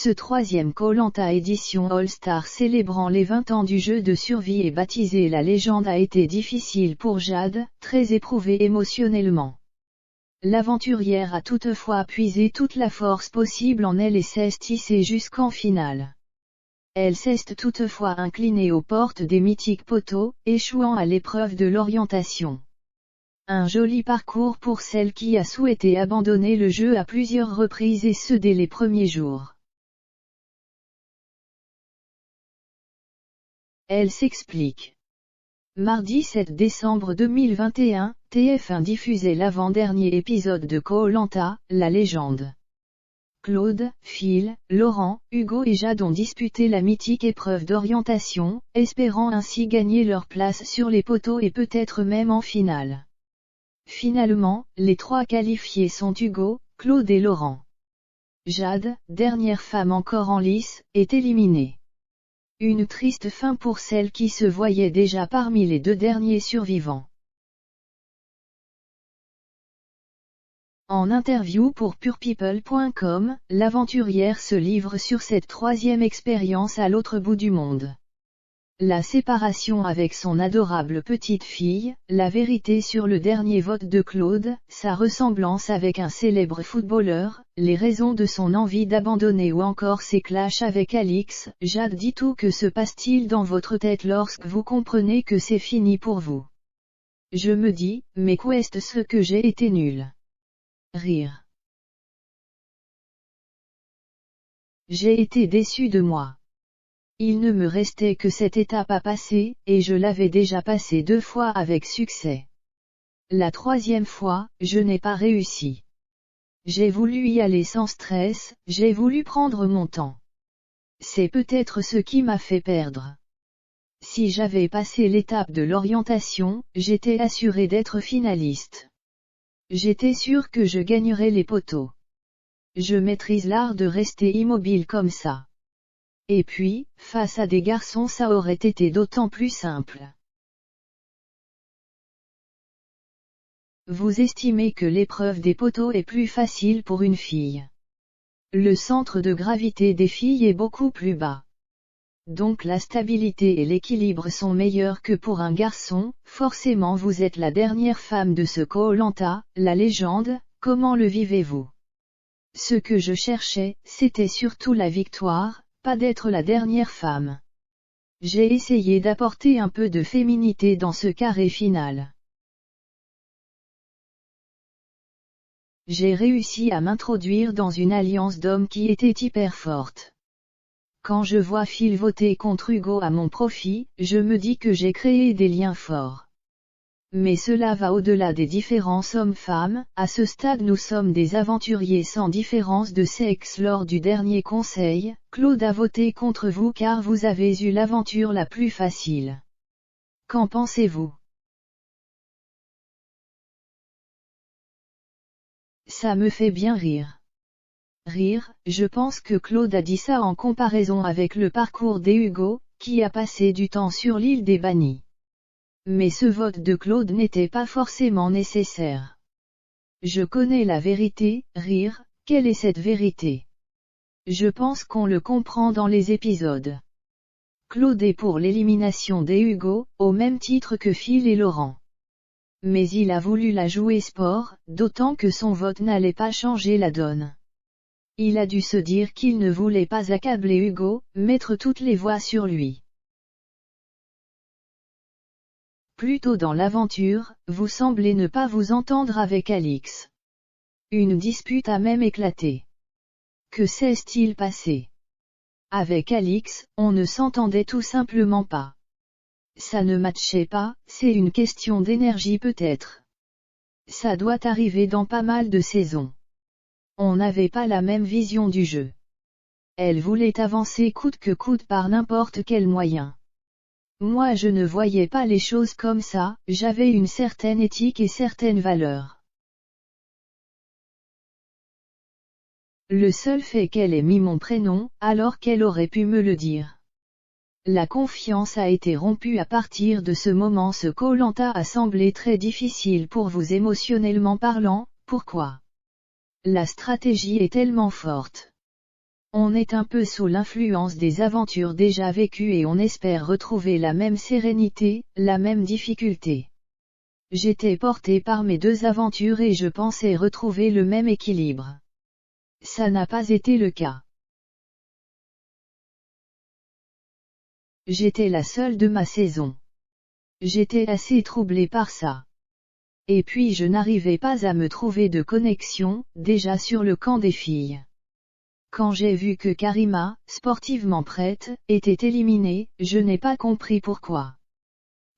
Ce troisième Koh-Lanta édition All-Star célébrant les 20 ans du jeu de survie et baptisé La Légende a été difficile pour Jade, très éprouvée émotionnellement. L'aventurière a toutefois puisé toute la force possible en elle et s'est hissée jusqu'en finale. Elle s'est toutefois inclinée aux portes des mythiques poteaux, échouant à l'épreuve de l'orientation. Un joli parcours pour celle qui a souhaité abandonner le jeu à plusieurs reprises et ce dès les premiers jours. Elle s'explique. Mardi 7 décembre 2021, TF1 diffusait l'avant-dernier épisode de Koh-Lanta, La Légende. Claude, Phil, Laurent, Hugo et Jade ont disputé la mythique épreuve d'orientation, espérant ainsi gagner leur place sur les poteaux et peut-être même en finale. Finalement, les trois qualifiés sont Hugo, Claude et Laurent. Jade, dernière femme encore en lice, est éliminée. Une triste fin pour celle qui se voyait déjà parmi les deux derniers survivants. En interview pour purepeople.com, l'aventurière se livre sur cette troisième expérience à l'autre bout du monde. La séparation avec son adorable petite fille, la vérité sur le dernier vote de Claude, sa ressemblance avec un célèbre footballeur, les raisons de son envie d'abandonner ou encore ses clashs avec Alix, Jade dit tout. Que se passe-t-il dans votre tête lorsque vous comprenez que c'est fini pour vous? Je me dis, mais qu'est-ce ce que j'ai été nul. Rire. J'ai été déçu de moi. Il ne me restait que cette étape à passer, et je l'avais déjà passée 2 fois avec succès. La 3e fois, je n'ai pas réussi. J'ai voulu y aller sans stress, j'ai voulu prendre mon temps. C'est peut-être ce qui m'a fait perdre. Si j'avais passé l'étape de l'orientation, j'étais assuré d'être finaliste. J'étais sûr que je gagnerais les poteaux. Je maîtrise l'art de rester immobile comme ça. Et puis, face à des garçons ça aurait été d'autant plus simple. Vous estimez que l'épreuve des poteaux est plus facile pour une fille. Le centre de gravité des filles est beaucoup plus bas. Donc la stabilité et l'équilibre sont meilleurs que pour un garçon. Forcément vous êtes la dernière femme de ce Koh-Lanta, La Légende, comment le vivez-vous? Ce que je cherchais, c'était surtout la victoire, pas d'être la dernière femme. J'ai essayé d'apporter un peu de féminité dans ce carré final. J'ai réussi à m'introduire dans une alliance d'hommes qui était hyper forte. Quand je vois Phil voter contre Hugo à mon profit, je me dis que j'ai créé des liens forts. Mais cela va au-delà des différences hommes-femmes, à ce stade nous sommes des aventuriers sans différence de sexe. Lors du dernier conseil, Claude a voté contre vous car vous avez eu l'aventure la plus facile. Qu'en pensez-vous? Ça me fait bien rire. Rire, je pense que Claude a dit ça en comparaison avec le parcours des Hugo, qui a passé du temps sur l'île des bannis. Mais ce vote de Claude n'était pas forcément nécessaire. Je connais la vérité. Rire, quelle est cette vérité? Je pense qu'on le comprend dans les épisodes. Claude est pour l'élimination des Hugo, au même titre que Phil et Laurent. Mais il a voulu la jouer sport, d'autant que son vote n'allait pas changer la donne. Il a dû se dire qu'il ne voulait pas accabler Hugo, mettre toutes les voix sur lui. Plus tôt dans l'aventure, vous semblez ne pas vous entendre avec Alix. Une dispute a même éclaté. Que s'est-il passé? Avec Alix, on ne s'entendait tout simplement pas. Ça ne matchait pas, c'est une question d'énergie peut-être. Ça doit arriver dans pas mal de saisons. On n'avait pas la même vision du jeu. Elle voulait avancer coûte que coûte par n'importe quel moyen. Moi je ne voyais pas les choses comme ça, j'avais une certaine éthique et certaines valeurs. Le seul fait qu'elle ait mis mon prénom, alors qu'elle aurait pu me le dire. La confiance a été rompue à partir de ce moment. Ce Koh-Lanta a semblé très difficile pour vous émotionnellement parlant, pourquoi? La stratégie est tellement forte. On est un peu sous l'influence des aventures déjà vécues et on espère retrouver la même sérénité, la même difficulté. J'étais porté par mes deux aventures et je pensais retrouver le même équilibre. Ça n'a pas été le cas. J'étais la seule de ma saison. J'étais assez troublé par ça. Et puis je n'arrivais pas à me trouver de connexion, déjà sur le camp des filles. Quand j'ai vu que Karima, sportivement prête, était éliminée, je n'ai pas compris pourquoi.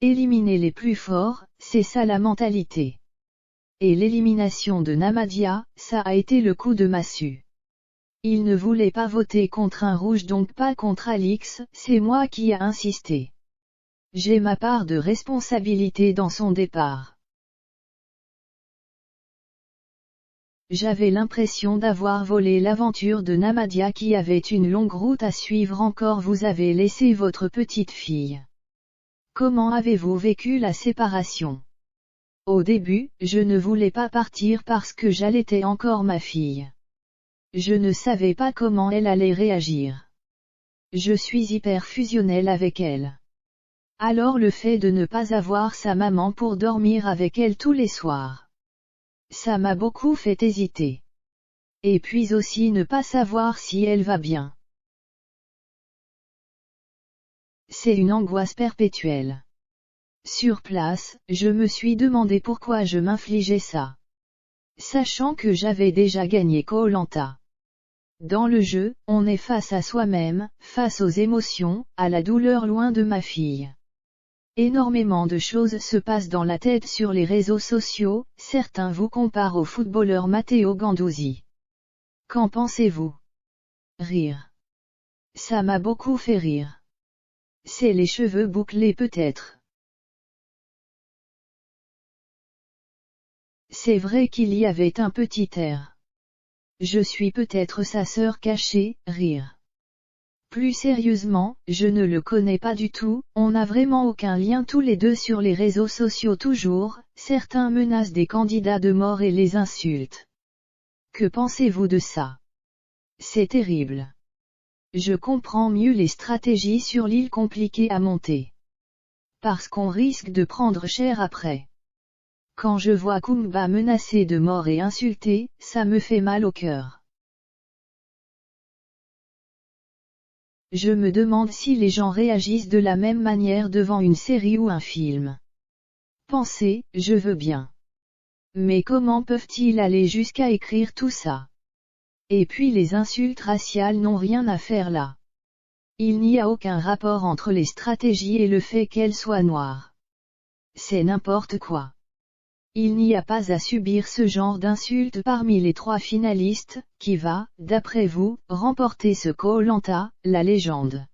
Éliminer les plus forts, c'est ça la mentalité. Et l'élimination de Namadia, ça a été le coup de massue. Il ne voulait pas voter contre un rouge donc pas contre Alix, c'est moi qui a insisté. J'ai ma part de responsabilité dans son départ. J'avais l'impression d'avoir volé l'aventure de Namadia qui avait une longue route à suivre encore. Vous avez laissé votre petite fille. Comment avez-vous vécu la séparation? Au début, je ne voulais pas partir parce que j'allaitais encore ma fille. Je ne savais pas comment elle allait réagir. Je suis hyper fusionnel avec elle. Alors le fait de ne pas avoir sa maman pour dormir avec elle tous les soirs. Ça m'a beaucoup fait hésiter. Et puis aussi ne pas savoir si elle va bien. C'est une angoisse perpétuelle. Sur place, je me suis demandé pourquoi je m'infligeais ça. Sachant que j'avais déjà gagné Koh-Lanta. Dans le jeu, on est face à soi-même, face aux émotions, à la douleur loin de ma fille. Énormément de choses se passent dans la tête sur les réseaux sociaux, certains vous comparent au footballeur Matteo Ganduzzi. Qu'en pensez-vous? Rire. Ça m'a beaucoup fait rire. C'est les cheveux bouclés peut-être. C'est vrai qu'il y avait un petit air. Je suis peut-être sa sœur cachée, rire. Plus sérieusement, je ne le connais pas du tout, on n'a vraiment aucun lien tous les deux sur les réseaux sociaux toujours, certains menacent des candidats de mort et les insultent. Que pensez-vous de ça? C'est terrible. Je comprends mieux les stratégies sur l'île compliquée à monter. Parce qu'on risque de prendre cher après. Quand je vois Kumba menacé de mort et insulté, ça me fait mal au cœur. Je me demande si les gens réagissent de la même manière devant une série ou un film. Pensez, je veux bien. Mais comment peuvent-ils aller jusqu'à écrire tout ça? Et puis les insultes raciales n'ont rien à faire là. Il n'y a aucun rapport entre les stratégies et le fait qu'elles soient noires. C'est n'importe quoi. Il n'y a pas à subir ce genre d'insultes parmi les 3 finalistes, qui va, d'après vous, remporter ce Koh-Lanta, la légende.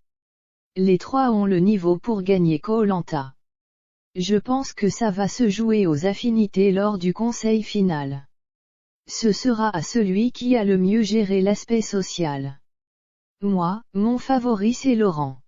Les 3 ont le niveau pour gagner Koh-Lanta. Je pense que ça va se jouer aux affinités lors du conseil final. Ce sera à celui qui a le mieux géré l'aspect social. Moi, mon favori c'est Laurent.